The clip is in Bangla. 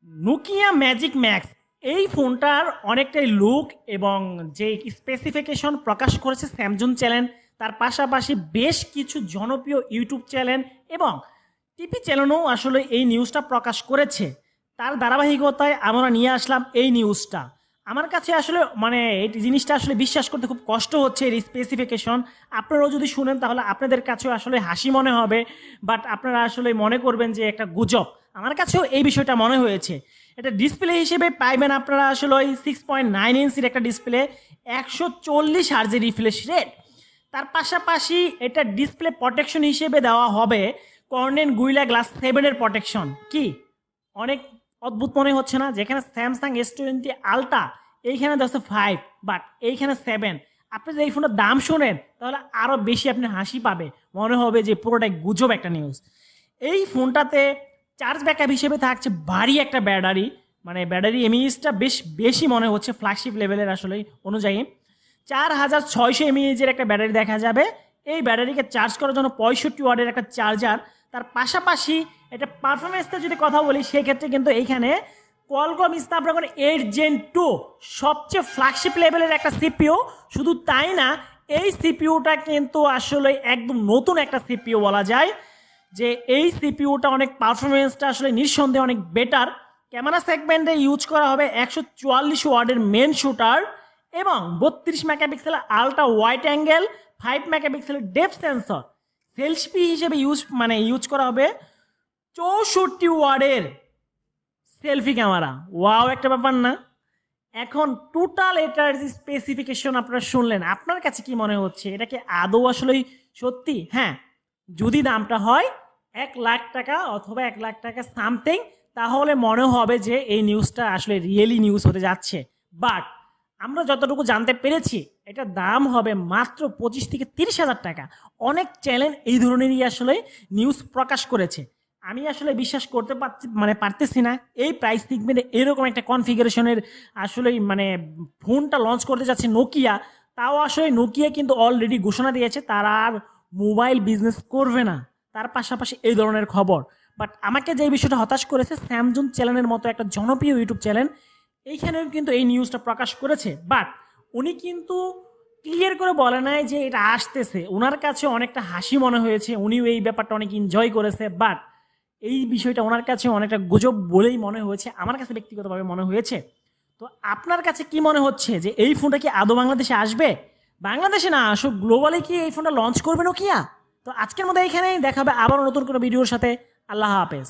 নোকিয়া ম্যাজিক ম্যাক্স এই ফোনটার অনেকটাই লুক এবং যে স্পেসিফিকেশন প্রকাশ করেছে স্যামসুং চ্যানেল, তার পাশাপাশি বেশ কিছু জনপ্রিয় ইউটিউব চ্যানেল এবং টিভি চ্যানেলও আসলে এই নিউজটা প্রকাশ করেছে। তার ধারাবাহিকতায় আমরা নিয়ে আসলাম এই নিউজটা। আমার কাছে আসলে এই জিনিসটা আসলে বিশ্বাস করতে খুব কষ্ট হচ্ছে এর স্পেসিফিকেশন। আপনারাও যদি শুনেন তাহলে আপনাদের কাছেও আসলে হাসি মনে হবে, বাট আপনারা আসলে মনে করবেন যে একটা গুজব। আমার কাছেও এই বিষয়টা মনে হয়েছে। এটা ডিসপ্লে হিসেবে পাইবেন আপনারা আসলে ওই 6.9 ইঞ্চির একটা ডিসপ্লে, 140 হার্জের রিফ্রেশ রেট। তার পাশাপাশি এটা ডিসপ্লে প্রোটেকশন হিসেবে দেওয়া হবে কর্নেন গুইলা গ্লাস 7-এর প্রোটেকশন। কি অনেক অদ্ভুত মনে হচ্ছে না? যেখানে স্যামসাং S20 আলট্রা এইখানে দেখছে 5, বাট এইখানে 7। আপনি যদি এই ফোনটার দাম শোনেন তাহলে আরও বেশি আপনি হাসি পাবে, মনে হবে যে পুরোটাই গুজব একটা নিউজ। এই ফোনটাতে চার্জ ব্যাকআপ হিসেবে থাকছে ভারী একটা ব্যাটারি, ব্যাটারি এমএইচটা বেশি মনে হচ্ছে ফ্ল্যাগশিপ লেভেলের আসলে অনুযায়ী। 4600 এমএইচের একটা ব্যাটারি দেখা যাবে। এই ব্যাটারিকে চার্জ করার জন্য 65 ওয়াটের একটা চার্জার। তার পাশাপাশি এটা পারফরমেন্সটা যদি কথা বলি সেক্ষেত্রে কিন্তু এইখানে কোয়ালকম স্ন্যাপড্রাগন 8 Gen 2 সবচেয়ে ফ্ল্যাগশিপ লেভেলের একটা সিপিইউ। শুধু তাই না, এই সিপিইউটা কিন্তু আসলে একদম নতুন একটা সিপিইউ বলা যায়। যে এই সিপিইউটা অনেক পারফরমেন্সটা আসলে নিঃসন্দেহে অনেক বেটার। ক্যামেরা সেগমেন্টে ইউজ করা হবে 144 ওয়াটের মেন শুটার এবং 32 মেগাপিক্সেলের আলট্রা ওয়াইড অ্যাঙ্গেল, 5 মেগাপিক্সেলের ডেপথ সেন্সর। সেলফি হিসেবে ইউজ করা হবে 64 ওয়াটের সেলফি ক্যামেরা। ওয়াও, একটা ব্যাপার না? এখন টোটাল এটার যে স্পেসিফিকেশন আপনারা শুনলেন, আপনার কাছে কি মনে হচ্ছে? এটা কি আদৌ আসলেই সত্যি? হ্যাঁ, যদি দামটা হয় 1,00,000 টাকা অথবা 1,00,000 টাকা সামথিং, তাহলে মনে হবে যে এই নিউজটা আসলে রিয়েলি নিউজ হতে যাচ্ছে। বাট আমরা যতটুকু জানতে পেরেছি এটার দাম হবে মাত্র 25 থেকে 30 হাজার টাকা। অনেক চ্যানেল এই ধরনেরই আসলে নিউজ প্রকাশ করেছে। আমি আসলে বিশ্বাস করতে পারতেছি না এই প্রাইস সিগমেন্টে এরকম একটা কনফিগারেশনের আসলে ফোনটা লঞ্চ করতে যাচ্ছে নোকিয়া। তাও আসলে নোকিয়া কিন্তু অলরেডি ঘোষণা দিয়েছে তারা আর মোবাইল বিজনেস করবে না। তার পাশাপাশি এই ধরনের খবর। বাট আমাকে যে বিষয়টা হতাশ করেছে, স্যামসুং চ্যানেলের মতো একটা জনপ্রিয় ইউটিউব চ্যানেল এইখানেও কিন্তু এই নিউজটা প্রকাশ করেছে। বাট উনি কিন্তু ক্লিয়ার করে বলে নাই যে এটা আসতেছে। ওনার কাছে অনেকটা হাসি মনে হয়েছে, উনিও এই ব্যাপারটা অনেক এনজয় করেছে। বাট এই বিষয়টা ওনার কাছে অনেকটা গুজব বলেই মনে হয়েছে, আমার কাছে ব্যক্তিগতভাবে মনে হয়েছে। তো আপনার কাছে কি মনে হচ্ছে যে এই ফোনটা কি আদৌ বাংলাদেশে আসবে? বাংলাদেশে না আসুক, গ্লোবালি কি এই ফোনটা লঞ্চ করবে নোকিয়া? তো আজকের মধ্যে এইখানেই দেখা হবে আবার নতুন কোনো ভিডিওর সাথে। আল্লাহ হাফেজ।